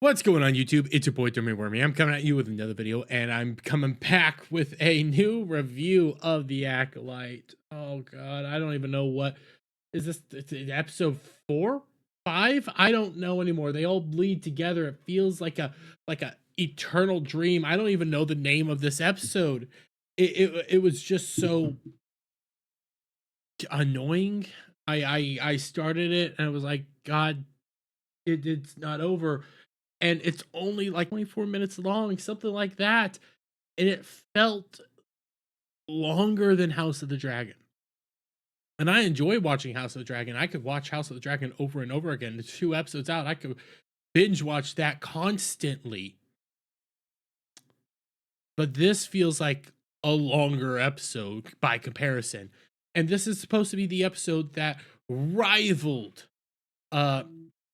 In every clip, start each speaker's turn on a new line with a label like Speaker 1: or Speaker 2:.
Speaker 1: What's going on YouTube? It's your boy Dummy Wormy. I'm coming at you with another video, and I'm coming back with a new review of the Acolyte. Oh god, I don't even know what is this. It's episode 4, 5. I don't know anymore. They all bleed together. It feels like a eternal dream. I don't even know the name of this episode. It was just so annoying. I started it and I was like, God, it's not over, and it's only like 24 minutes long, something like that. And it felt longer than House of the Dragon. And I enjoy watching House of the Dragon. I could watch House of the Dragon over and over again. It's 2 episodes out. I could binge watch that constantly. But this feels like a longer episode by comparison. And this is supposed to be the episode that rivaled uh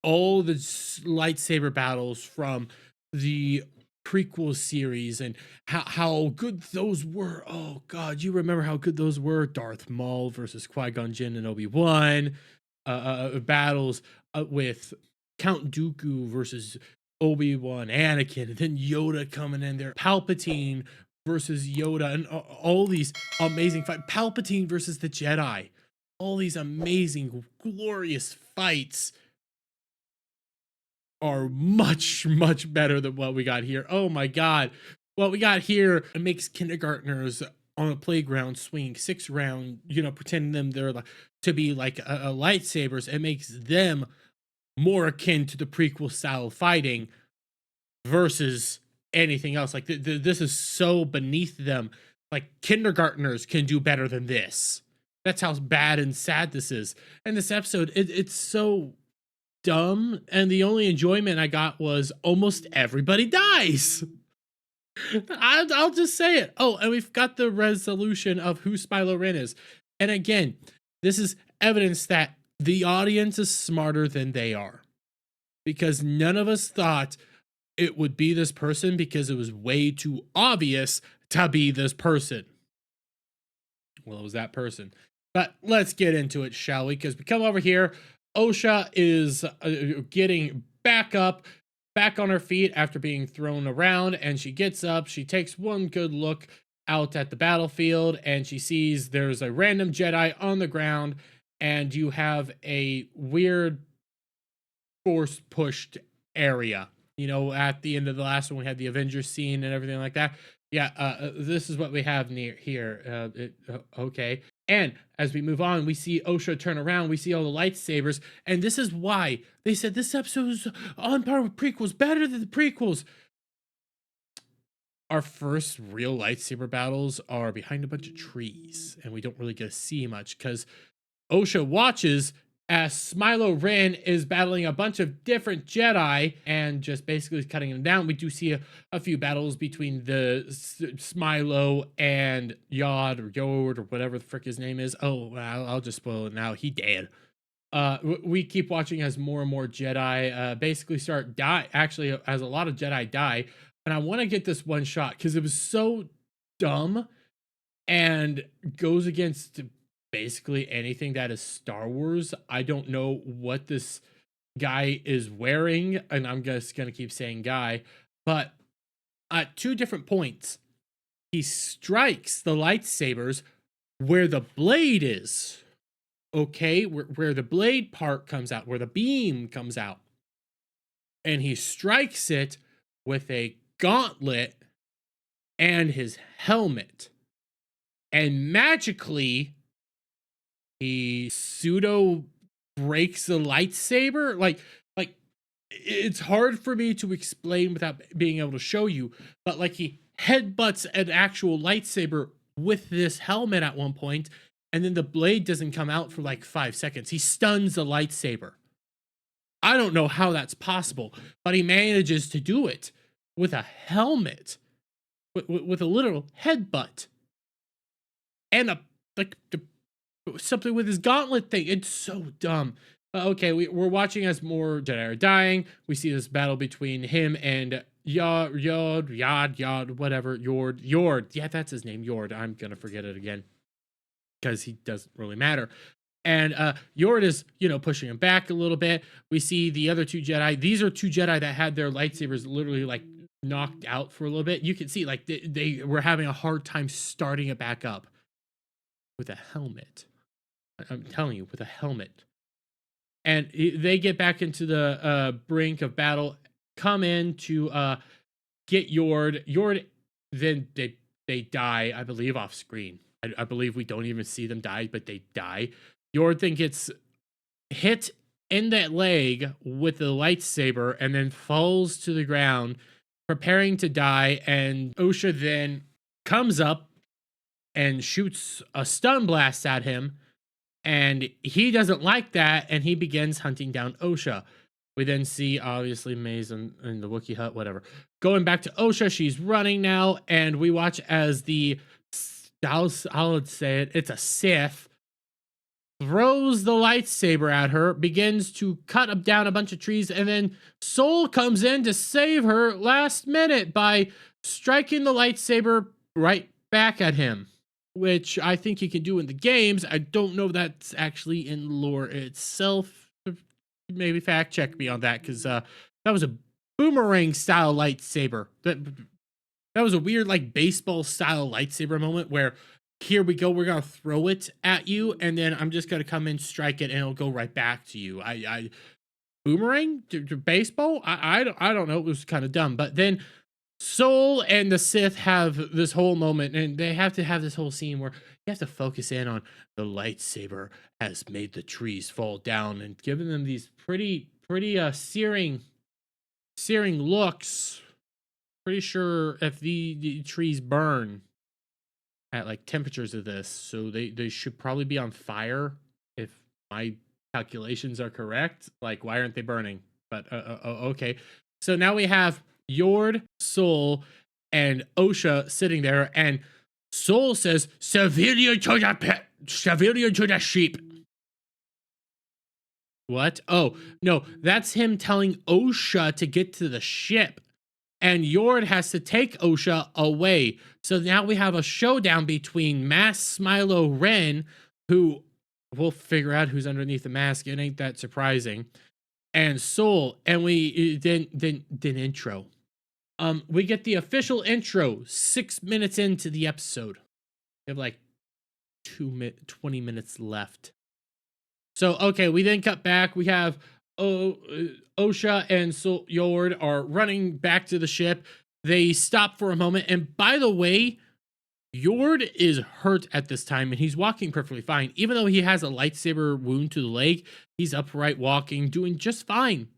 Speaker 1: all the lightsaber battles from the prequel series, and how good those were. Oh god, you remember how good those were? Darth Maul versus Qui-Gon Jinn and Obi-Wan, battles with Count Dooku versus Obi-Wan, Anakin, and then Yoda coming in there, Palpatine versus Yoda, and all these amazing fights. Palpatine versus the Jedi. All these amazing, glorious fights are much, much better than what we got here. Oh my god. What we got here, it makes kindergartners on a playground swinging 6 around, pretending them they're like to be like a lightsabers. It makes them more akin to the prequel style of fighting versus anything else. Like this is so beneath them. Like kindergartners can do better than this. That's how bad and sad this is. And this episode, it's so dumb, and the only enjoyment I got was almost everybody dies. I'll just say it. Oh, and we've got the resolution of who Spylo Ren is. And again, this is evidence that the audience is smarter than they are, because none of us thought it would be this person because it was way too obvious to be this person. Well, it was that person. But let's get into it, shall we? Because we come over here. Osha is getting back on her feet after being thrown around, and she gets up. She takes one good look out at the battlefield, and she sees there's a random Jedi on the ground, and you have a weird force pushed area. At the end of the last one, we had the Avengers scene and everything like that. Yeah, this is what we have near here. Okay. And as we move on, we see Osha turn around. We see all the lightsabers. And this is why they said this episode is on par with prequels, better than the prequels. Our first real lightsaber battles are behind a bunch of trees, and we don't really get to see much because Osha watches as Spylo Ren is battling a bunch of different Jedi and just basically cutting them down. We do see a few battles between the Spylo and Yod or whatever the frick his name is. Oh, I'll just spoil it now. He dead. We keep watching as more and more Jedi basically start die. Actually, as a lot of Jedi die. And I want to get this one shot because it was so dumb and goes against basically anything that is Star Wars. I don't know what this guy is wearing, and I'm just gonna keep saying guy, but at 2 different points, he strikes the lightsabers where the blade is. Okay, where the blade part comes out, where the beam comes out. And he strikes it with a gauntlet and his helmet. And magically, he pseudo breaks the lightsaber. Like it's hard for me to explain without being able to show you, but like he headbutts an actual lightsaber with this helmet at one point, and then the blade doesn't come out for like 5 seconds. He stuns the lightsaber. I don't know how that's possible, but he manages to do it with a helmet, with a literal headbutt, and something with his gauntlet thing. It's so dumb. Okay, we're watching as more Jedi are dying. We see this battle between him and Yord, whatever, Yord. Yeah, that's his name, Yord. I'm gonna forget it again because he doesn't really matter. And Yord is, pushing him back a little bit. We see the other two Jedi. These are two Jedi that had their lightsabers literally like knocked out for a little bit. You can see like they were having a hard time starting it back up with a helmet. I'm telling you, with a helmet. And they get back into the brink of battle, come in to get Yord. Yord, then they die, I believe, off screen. I believe we don't even see them die, but they die. Yord then gets hit in that leg with the lightsaber and then falls to the ground, preparing to die. And Osha then comes up and shoots a stun blast at him. And he doesn't like that, and he begins hunting down Osha. We then see, obviously, Maze in the Wookiee hut, whatever. Going back to Osha, she's running now, and we watch as I'll say it, it's a Sith, throws the lightsaber at her, begins to cut down a bunch of trees, and then Soul comes in to save her last minute by striking the lightsaber right back at him, which I think you can do in the games. I don't know if that's actually in lore itself. Maybe fact check me on that, because that was a boomerang style lightsaber. That was a weird like baseball style lightsaber moment where here we go, we're gonna throw it at you, and then I'm just gonna come in, strike it, and it'll go right back to you. I boomerang to baseball. I don't know. It was kind of dumb, but then Soul and the Sith have this whole moment, and they have to have this whole scene where you have to focus in on the lightsaber has made the trees fall down and giving them these pretty searing looks. Pretty sure if the trees burn at like temperatures of this, so they should probably be on fire if my calculations are correct. Like, why aren't they burning? But okay. So now we have Yord, Soul, and Osha sitting there, and Soul says, "Civilian to the sheep." What? Oh, no, that's him telling Osha to get to the ship. And Yord has to take Osha away. So now we have a showdown between Mass Smilo Ren, who we'll figure out who's underneath the mask. It ain't that surprising. And Soul. And we then intro. We get the official intro 6 minutes into the episode. We have like 20 minutes left. So, okay, we then cut back. We have Osha and Yord are running back to the ship. They stop for a moment. And by the way, Yord is hurt at this time, and he's walking perfectly fine. Even though he has a lightsaber wound to the leg, he's upright walking, doing just fine.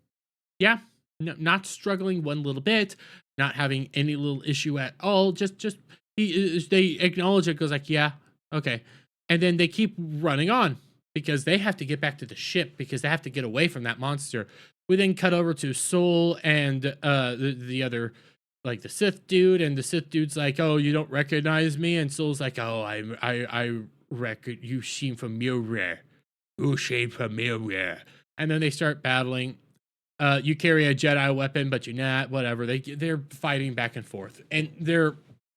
Speaker 1: Yeah, not struggling one little bit, not having any little issue at all. They acknowledge it, goes like, yeah, okay. And then they keep running on, because they have to get back to the ship, because they have to get away from that monster. We then cut over to Soul and the other, like the Sith dude, and the Sith dude's like, "Oh, you don't recognize me?" And Soul's like, "Oh, I reckon you seem familiar. You seem familiar." And then they start battling. You carry a Jedi weapon, but you're not. Whatever. They're fighting back and forth, and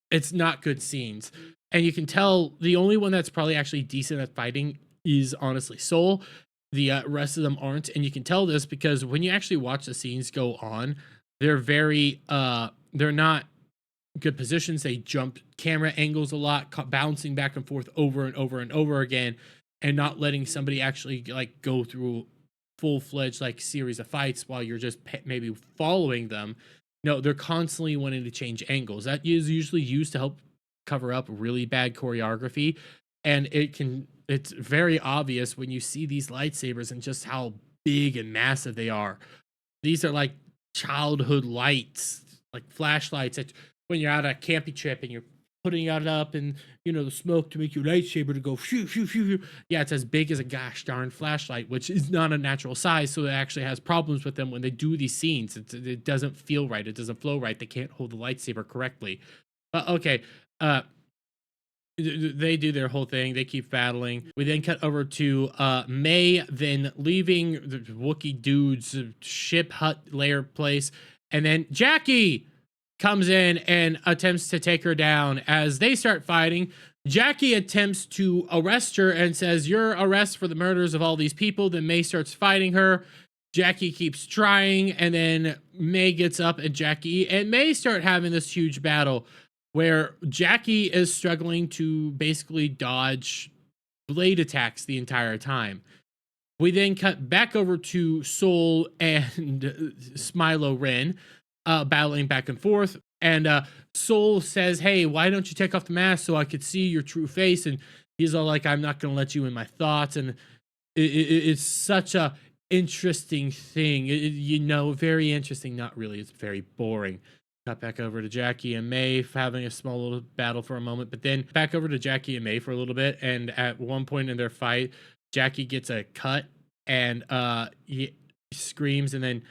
Speaker 1: it's not good scenes. And you can tell the only one that's probably actually decent at fighting is honestly Soul. The rest of them aren't, and you can tell this because when you actually watch the scenes go on, they're very they're not good positions. They jump camera angles a lot, bouncing back and forth over and over and over again, and not letting somebody actually like go through full-fledged like series of fights while you're just maybe following them. No, they're constantly wanting to change angles. That is usually used to help cover up really bad choreography, and it's very obvious when you see these lightsabers and just how big and massive they are. These are like childhood lights, like flashlights that when you're out on a camping trip and you're putting it up and the smoke to make your lightsaber to go phew, phew, phew, phew. Yeah, it's as big as a gosh darn flashlight, which is not a natural size, so it actually has problems with them when they do these scenes. It doesn't feel right, it doesn't flow right, they can't hold the lightsaber correctly. But okay, they do their whole thing. They keep battling. We then cut over to May, then leaving the Wookiee dude's ship hut lair place. And then Jackie! comes in and attempts to take her down. As they start fighting, Jackie attempts to arrest her and says, "You're arrested for the murders of all these people." Then May starts fighting her. Jackie keeps trying, and then May gets up, and Jackie and May start having this huge battle where Jackie is struggling to basically dodge blade attacks the entire time. We then cut back over to Soul and Smilo Ren battling back and forth. And Soul says, "Hey, why don't you take off the mask so I could see your true face?" And he's all like, "I'm not going to let you in my thoughts." And it's such a interesting thing. Very interesting. Not really. It's very boring. Cut back over to Jackie and May having a small little battle for a moment, but then back over to Jackie and May for a little bit. And at one point in their fight, Jackie gets a cut and he screams, and then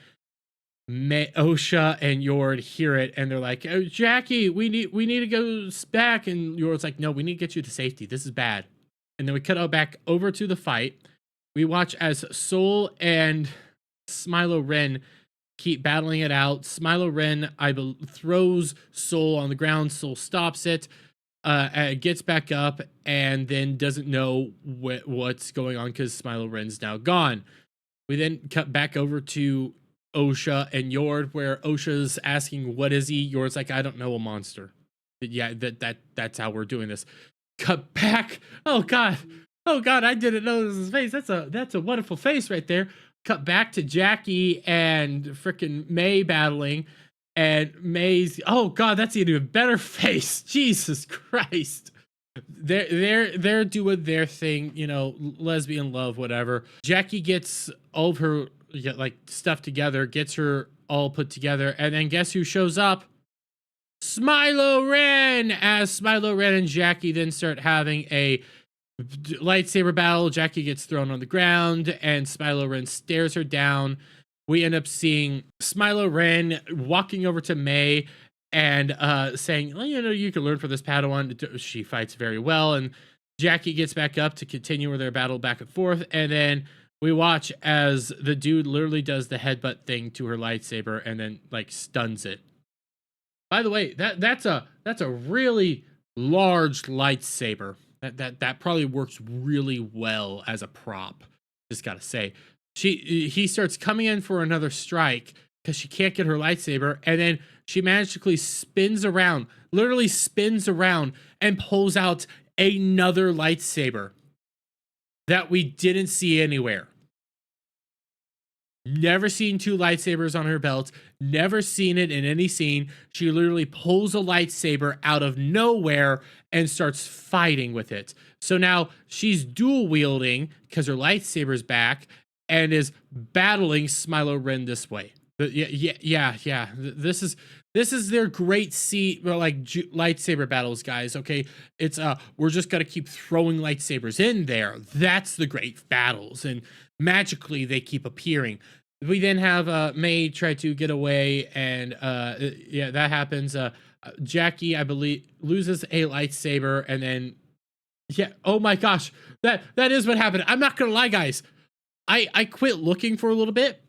Speaker 1: Osha and Yord hear it, and they're like, "Oh, Jackie, we need to go back." And Yord's like, "No, we need to get you to safety. This is bad." And then we cut back over to the fight. We watch as Soul and Smilo Ren keep battling it out. Smilo Ren, throws Soul on the ground. Soul stops it, gets back up, and then doesn't know what's going on because Smilo Ren's now gone. We then cut back over to Osha and Yord, where Osha's asking, "What is he?" Yord's like, "I don't know, a monster." Yeah, that's how we're doing this. Cut back. Oh God, I didn't know this was his face. That's a wonderful face right there. Cut back to Jackie and freaking May battling, and May's, oh God, that's an even better face. Jesus Christ. They're doing their thing, lesbian love, whatever. Jackie gets all of her stuff together, gets her all put together, and then guess who shows up? Smilo Ren. As Smilo Ren and Jackie then start having a lightsaber battle, Jackie gets thrown on the ground, and Smilo Ren stares her down. We end up seeing Smilo Ren walking over to May and saying, "Well, you can learn from this Padawan." She fights very well, and Jackie gets back up to continue their battle back and forth. And then we watch as the dude literally does the headbutt thing to her lightsaber and then stuns it. By the way, that's a really large lightsaber. That probably works really well as a prop. Just gotta say, he starts coming in for another strike because she can't get her lightsaber, and then she magically literally spins around, and pulls out another lightsaber that we didn't see anywhere. Never seen two lightsabers on her belt. Never seen it in any scene. She literally pulls a lightsaber out of nowhere and starts fighting with it. So now she's dual wielding because her lightsaber's back and is battling Smilo Ren this way. Yeah. This is their great lightsaber battles, guys. Okay, it's we're just gonna keep throwing lightsabers in there. That's the great battles, and magically they keep appearing. We then have May try to get away, and that happens. Jackie, I believe, loses a lightsaber, and then oh my gosh, that is what happened. I'm not gonna lie, guys. I quit looking for a little bit.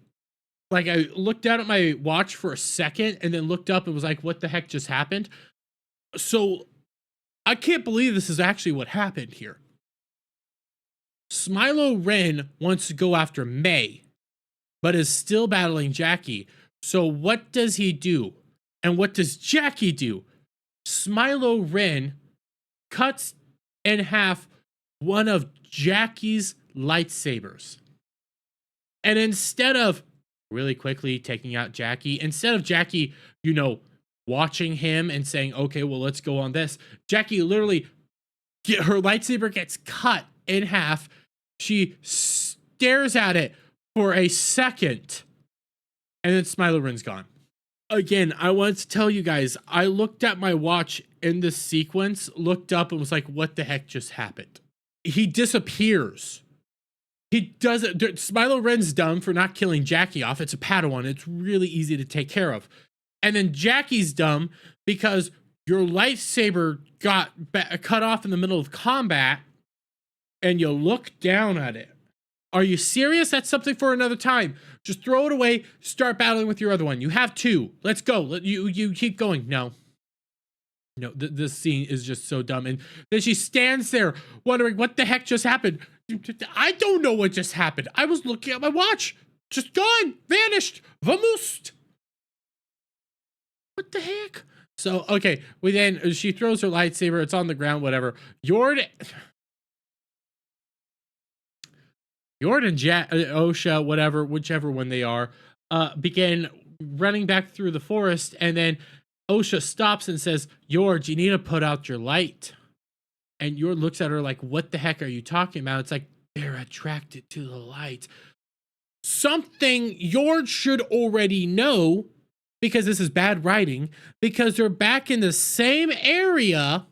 Speaker 1: I looked down at my watch for a second and then looked up and was like, what the heck just happened? So I can't believe this is actually what happened here. Smilo Ren wants to go after May, but is still battling Jackie. So what does he do? And what does Jackie do? Smilo Ren cuts in half one of Jackie's lightsabers. And instead of really quickly taking out Jackie, instead of Jackie, watching him and saying, "Okay, well, let's go on this," Jackie literally, her lightsaber gets cut in half. She stares at it for a second, and then Smilo Ren's gone. Again, I want to tell you guys, I looked at my watch in this sequence, looked up, and was like, what the heck just happened? He disappears. He doesn't. Smilo Ren's dumb for not killing Jackie off. It's a Padawan. It's really easy to take care of. And then Jackie's dumb because your lightsaber got cut off in the middle of combat, and you look down at it, Are you serious? That's something for another time. Just throw it away. Start battling with your other one. You have 2. Let's go. You keep going. No. No, this scene is just so dumb. And then she stands there wondering what the heck just happened. I don't know what just happened. I was looking at my watch. Just gone. Vanished. Vamoosed. What the heck? So, okay. She throws her lightsaber. It's on the ground, whatever. Yord and Osha, whatever, whichever one they are, begin running back through the forest, and then Osha stops and says, Yord, you need to put out your light. And Yord looks at her like, what the heck are you talking about? It's like, they're attracted to the light. Something Yord should already know, because this is bad writing, because they're back in the same area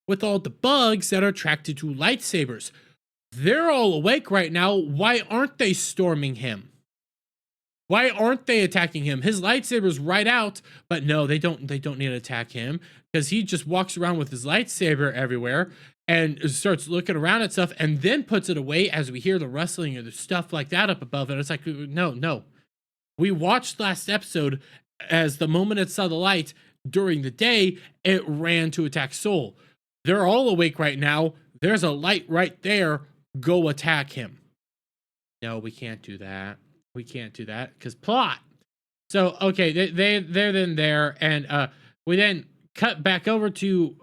Speaker 1: with all the bugs that are attracted to lightsabers. They're all awake right now. Why aren't they storming him? Why aren't they attacking him? His lightsaber's right out, but no, they don't need to attack him because he just walks around with his lightsaber everywhere and starts looking around at stuff and then puts it away as we hear the rustling or the stuff like that up above. And it's like, no. We watched last episode as the moment it saw the light during the day, it ran to attack Soul. They're all awake right now. There's a light right there. Go attack him. No, we can't do that. We can't do that because plot. So, okay, they're then there, and we then cut back over to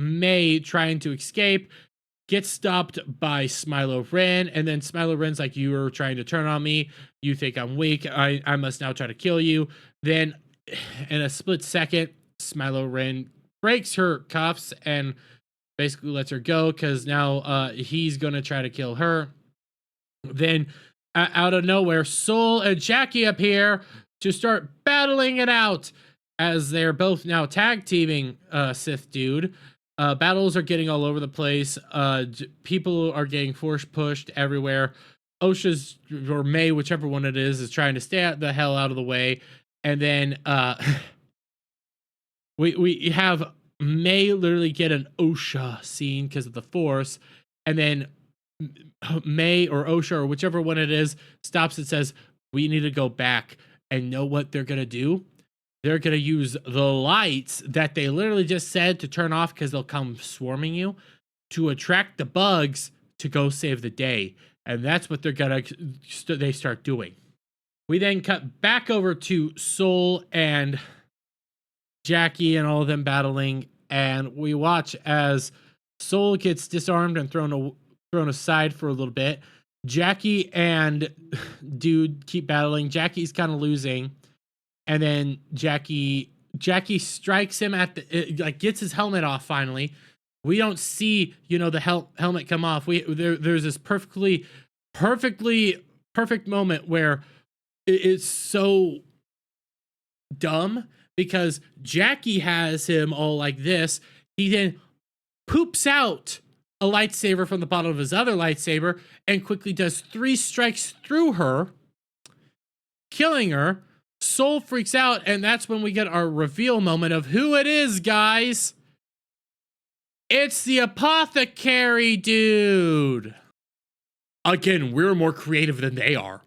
Speaker 1: May trying to escape, gets stopped by Smilo Ren, and then Smilo Ren's like, you were trying to turn on me. You think I'm weak. I must now try to kill you. Then, in a split second, Smilo Ren breaks her cuffs and basically lets her go because now he's going to try to kill her. Then, out of nowhere, Soul and Jackie appear to start battling it out as they're both now tag teaming Sith Dude. Battles are getting all over the place. People are getting force pushed everywhere. Osha's or May, whichever one it is trying to stay the hell out of the way. And then we have May literally get an Osha scene because of the force, and then May or Osha or whichever one it is stops and says, we need to go back. And know what they're gonna do? They're gonna use the lights that they literally just said to turn off because they'll come swarming you to attract the bugs to go save the day. And that's what they're gonna they start doing. We then cut back over to Soul and Jackie and all of them battling, and we watch as Soul gets disarmed and thrown aside for a little bit. Jackie and Dude keep battling. Jackie's kind of losing, and then Jackie strikes him at the like gets his helmet off finally. We don't see the helmet come off. There's this perfect moment where it's so dumb because Jackie has him all like this. He then poops out a lightsaber from the bottom of his other lightsaber and quickly does 3 strikes through her, killing her. Soul freaks out, and that's when we get our reveal moment of who it is, guys. It's the apothecary dude. Again, we're more creative than they are.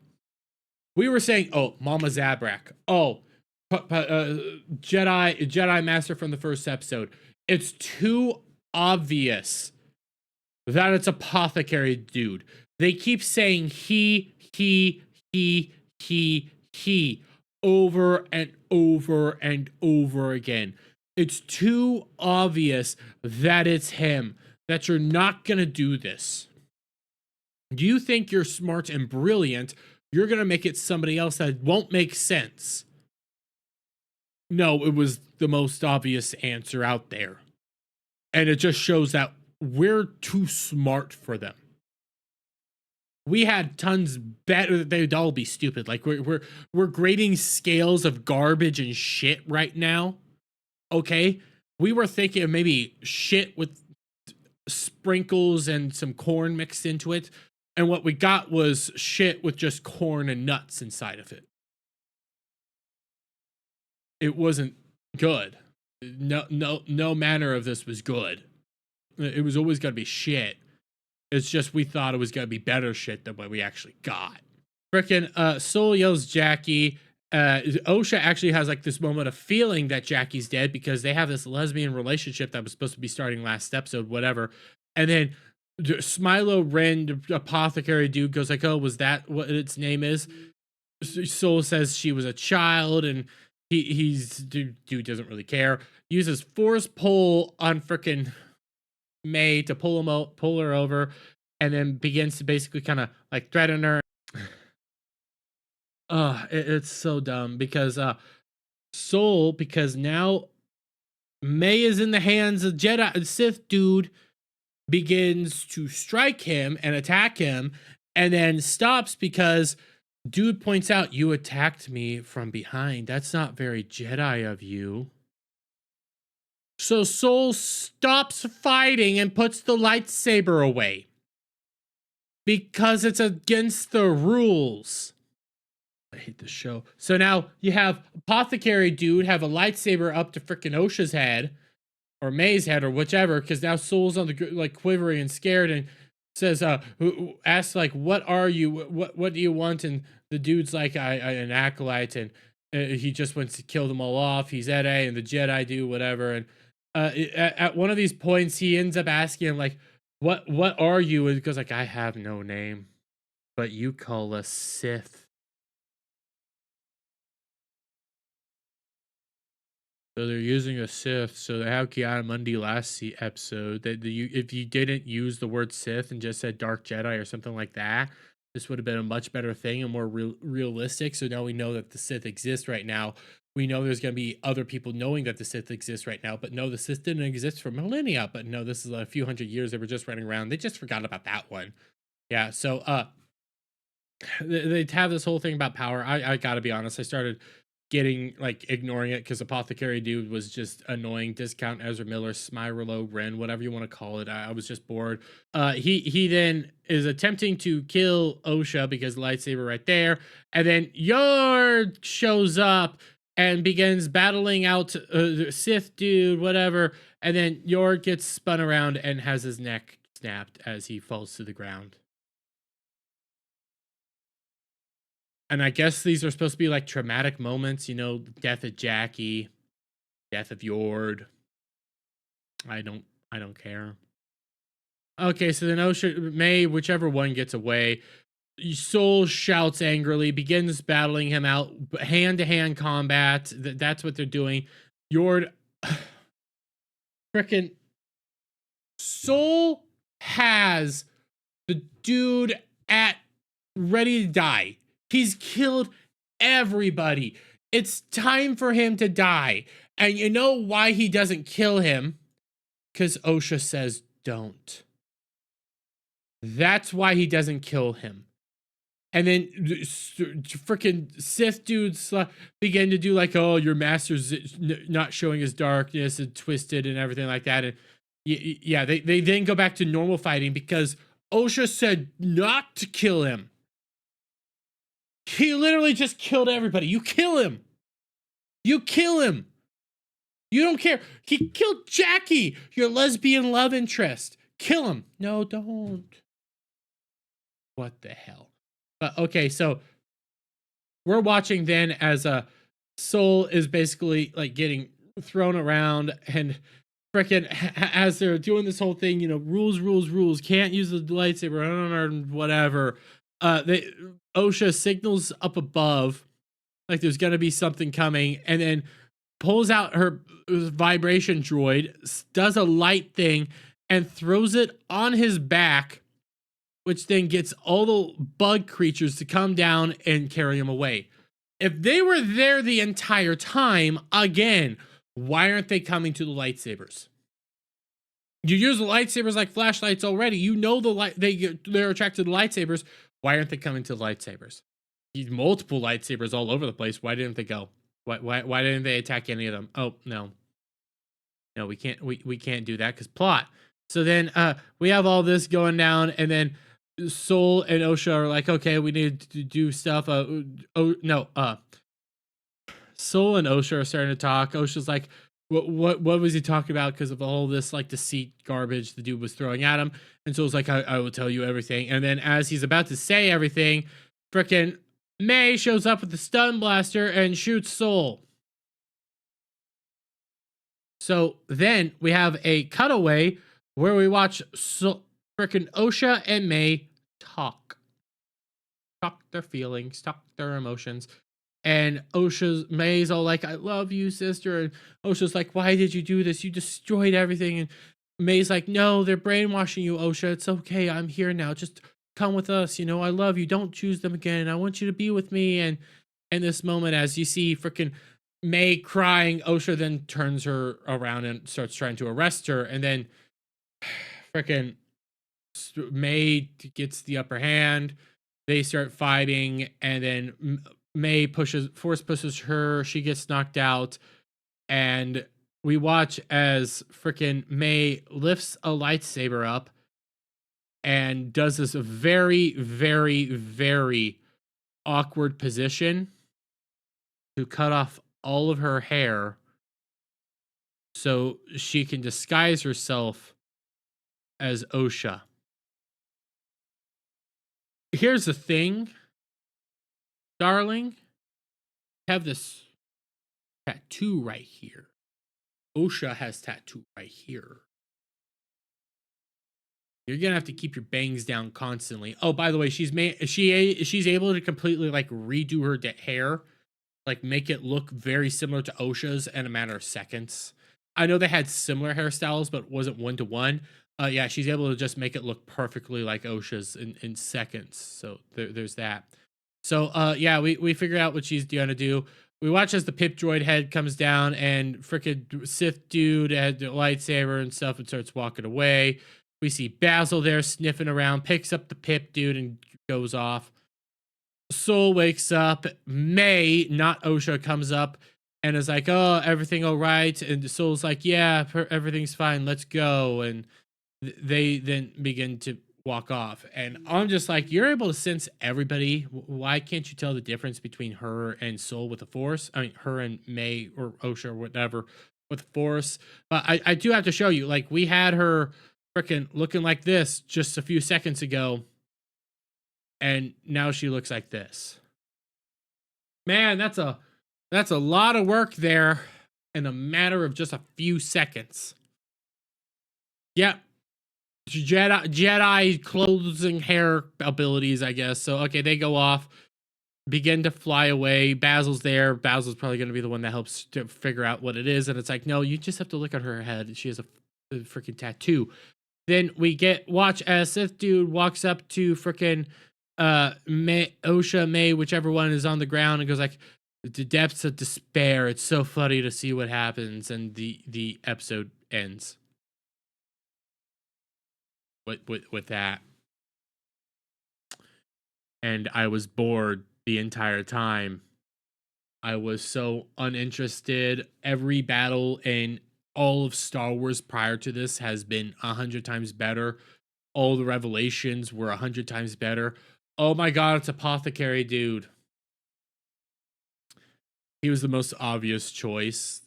Speaker 1: We were saying, oh, Mama Zabrak. Oh, Jedi Master from the first episode. It's too obvious that it's apothecary dude. They keep saying he over and over and over again. It's too obvious that it's him, that you're not gonna do this. You think you're smart and brilliant, you're gonna make it somebody else that won't make sense. No, it was the most obvious answer out there. And it just shows that we're too smart for them. We had tons better. They'd all be stupid. Like we're grading scales of garbage and shit right now. Okay, we were thinking of maybe shit with sprinkles and some corn mixed into it, and what we got was shit with just corn and nuts inside of it. It wasn't good. No manner of this was good. It was always gonna be shit. It's just we thought it was gonna be better shit than what we actually got. Frickin' Soul yells Jackie. Osha actually has like this moment of feeling that Jackie's dead because they have this lesbian relationship that was supposed to be starting last episode, whatever. And then Smilo Ren, the apothecary dude, goes like, "Oh, was that what its name is?" Soul says she was a child, and dude doesn't really care. Uses force pull on frickin' May to pull her over, and then begins to basically kind of like threaten her. It's so dumb because Soul, because now May is in the hands of Jedi Sith dude, begins to strike him and attack him, and then stops because dude points out, "You attacked me from behind. That's not very Jedi of you." So Soul stops fighting and puts the lightsaber away because it's against the rules. I hate this show. So now you have apothecary dude have a lightsaber up to frickin' Osha's head or May's head or whichever, because now Soul's on the like quivering and scared and says, asks like, "What are you? What do you want?" And the dude's like, "I an acolyte, and he just wants to kill them all off. He's Ede, and the Jedi do whatever." And at one of these points, he ends up asking him like, "What are you?" And he goes like, "I have no name, but you call us Sith." So they're using a Sith. So they have Kianamundi last episode. That if you didn't use the word Sith and just said Dark Jedi or something like that, this would have been a much better thing and more realistic. So now we know that the Sith exists right now. We know there's going to be other people knowing that the Sith exists right now. But no, the Sith didn't exist for millennia. But no, this is a few hundred years they were just running around. They just forgot about that one. Yeah, so they have this whole thing about power. I gotta be honest, I started getting like ignoring it because apothecary dude was just annoying. Discount Ezra Miller, Smyrlo Ren, whatever you want to call it. I was just bored. He then is attempting to kill Osha because lightsaber right there, and then Yord shows up and begins battling out Sith dude, whatever, and then Yord gets spun around and has his neck snapped as he falls to the ground. And I guess these are supposed to be like traumatic moments, you know, death of Jackie, death of Yord. I don't care. Okay, so then Osha May, whichever one gets away, Soul shouts angrily, begins battling him out, hand-to-hand combat. That's what they're doing. Yord, frickin' Soul has the dude at ready to die. He's killed everybody. It's time for him to die. And you know why he doesn't kill him? Because Osha says don't. That's why he doesn't kill him. And then freaking Sith dudes begin to do like, "Oh, your master's not showing his darkness and twisted and everything like that." And yeah, they then go back to normal fighting because Osha said not to kill him. He literally just killed everybody. You kill him. You kill him. You don't care. He killed Jackie, your lesbian love interest. Kill him. No, don't. What the hell? Okay, so we're watching then as Soul is basically like getting thrown around, and freaking as they're doing this whole thing, you know, rules, can't use the lightsaber, or whatever. Osha signals up above like there's gonna be something coming, and then pulls out her vibration droid, does a light thing, and throws it on his back, which then gets all the bug creatures to come down and carry him away. If they were there the entire time, again, why aren't they coming to the lightsabers? You use the lightsabers like flashlights already. You know they're attracted to lightsabers. Why aren't they coming to the lightsabers? Multiple lightsabers all over the place. Why didn't they go? Why didn't they attack any of them? Oh no, we can't do that because plot. So then we have all this going down, and then Soul and Osha are like, okay, we need to do stuff. Soul and Osha are starting to talk. Osha's like, what was he talking about because of all this like deceit garbage the dude was throwing at him? And so it's like, I will tell you everything. And then as he's about to say everything, frickin' May shows up with the stun blaster and shoots Soul. So then we have a cutaway where we watch frickin' Osha and May talk their feelings, talk their emotions. And May's all like, I love you, sister. And Osha's like, why did you do this? You destroyed everything. And May's like, no, they're brainwashing you, Osha. It's okay. I'm here now. Just come with us. You know, I love you. Don't choose them again. I want you to be with me. And in this moment, as you see freaking May crying, Osha then turns her around and starts trying to arrest her. And then freaking May gets the upper hand. They start fighting. And then May force pushes her. She gets knocked out. And we watch as freaking May lifts a lightsaber up and does this very, very, very awkward position to cut off all of her hair so she can disguise herself as Osha. Here's the thing, darling. I have this tattoo right here. Osha has tattoo right here. You're gonna have to keep your bangs down constantly. Oh, by the way, she's able to completely like redo her hair, like make it look very similar to Osha's in a matter of seconds. I know they had similar hairstyles, but wasn't 1-to-1. Yeah, she's able to just make it look perfectly like Osha's in seconds. So there's that. So yeah, we figure out what she's gonna do. We watch as the pip droid head comes down and frickin' Sith dude had the lightsaber and stuff and starts walking away. We see Basil there sniffing around, picks up the pip dude and goes off. Soul wakes up. May, not Osha, comes up and is like, oh, everything all right? And Soul's like, yeah, everything's fine. Let's go. And they then begin to walk off. And I'm just like, you're able to sense everybody. Why can't you tell the difference between her and Soul with the Force? I mean, her and May or Osha or whatever with the Force. But I do have to show you, like, we had her freaking looking like this just a few seconds ago. And now she looks like this. Man, that's a lot of work there in a matter of just a few seconds. Yep. Jedi clothing hair abilities, I guess. So, okay, they go off, begin to fly away. Basil's there. Basil's probably going to be the one that helps to figure out what it is. And it's like, no, you just have to look at her head. She has a freaking tattoo. Then we watch as Sith dude walks up to freaking Osha, May, whichever one is on the ground, and goes like, the depths of despair. It's so funny to see what happens. And the episode ends. With that. And I was bored the entire time. I was so uninterested. Every battle in all of Star Wars prior to this has been 100 times better. All the revelations were 100 times better. Oh my god, it's Apothecary dude. He was the most obvious choice.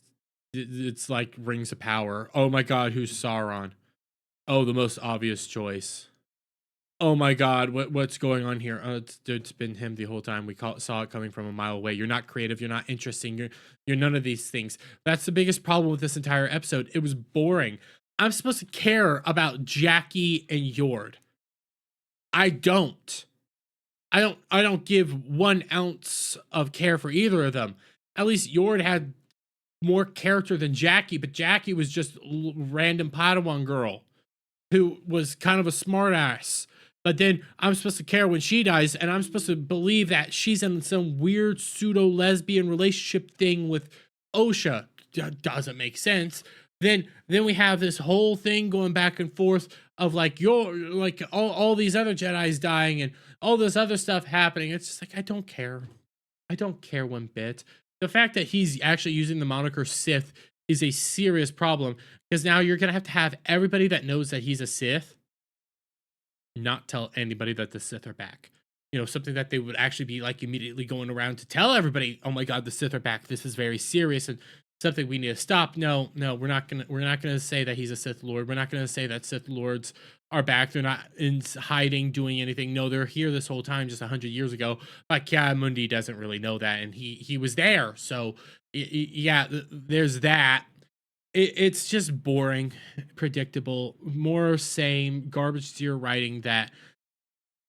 Speaker 1: It's like Rings of Power. Oh my god, who's Sauron? Oh, the most obvious choice. Oh my god, what's going on here? Oh, it's been him the whole time. We saw it coming from a mile away. You're not creative. You're not interesting. You're none of these things. That's the biggest problem with this entire episode. It was boring. I'm supposed to care about Jackie and Yord. I don't. I don't give 1 ounce of care for either of them. At least Yord had more character than Jackie, but Jackie was just a random Padawan girl who was kind of a smartass. But then I'm supposed to care when she dies, and I'm supposed to believe that she's in some weird pseudo-lesbian relationship thing with Osha. Doesn't make sense. Then we have this whole thing going back and forth of like all these other Jedis dying and all this other stuff happening. It's just like, I don't care. I don't care one bit. The fact that he's actually using the moniker Sith is a serious problem, because now you're going to have everybody that knows that he's a Sith not tell anybody that the Sith are back. You know, something that they would actually be like immediately going around to tell everybody, oh my god, the Sith are back. This is very serious. And something we need to stop. No, we're not gonna say that he's a Sith Lord. We're not gonna say that Sith Lords are back. They're not in hiding, doing anything. No, they're here this whole time, just 100 years ago. But Mundi doesn't really know that, and he was there. So yeah, there's that. It's just boring, predictable, more same garbage tier writing that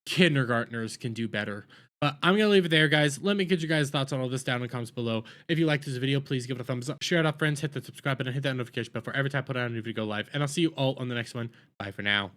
Speaker 1: kindergartners can do better. But I'm going to leave it there, guys. Let me get you guys' thoughts on all this down in the comments below. If you liked this video, please give it a thumbs up. Share it out, friends. Hit the subscribe button. Hit that notification bell for every time I put out a new video live. And I'll see you all on the next one. Bye for now.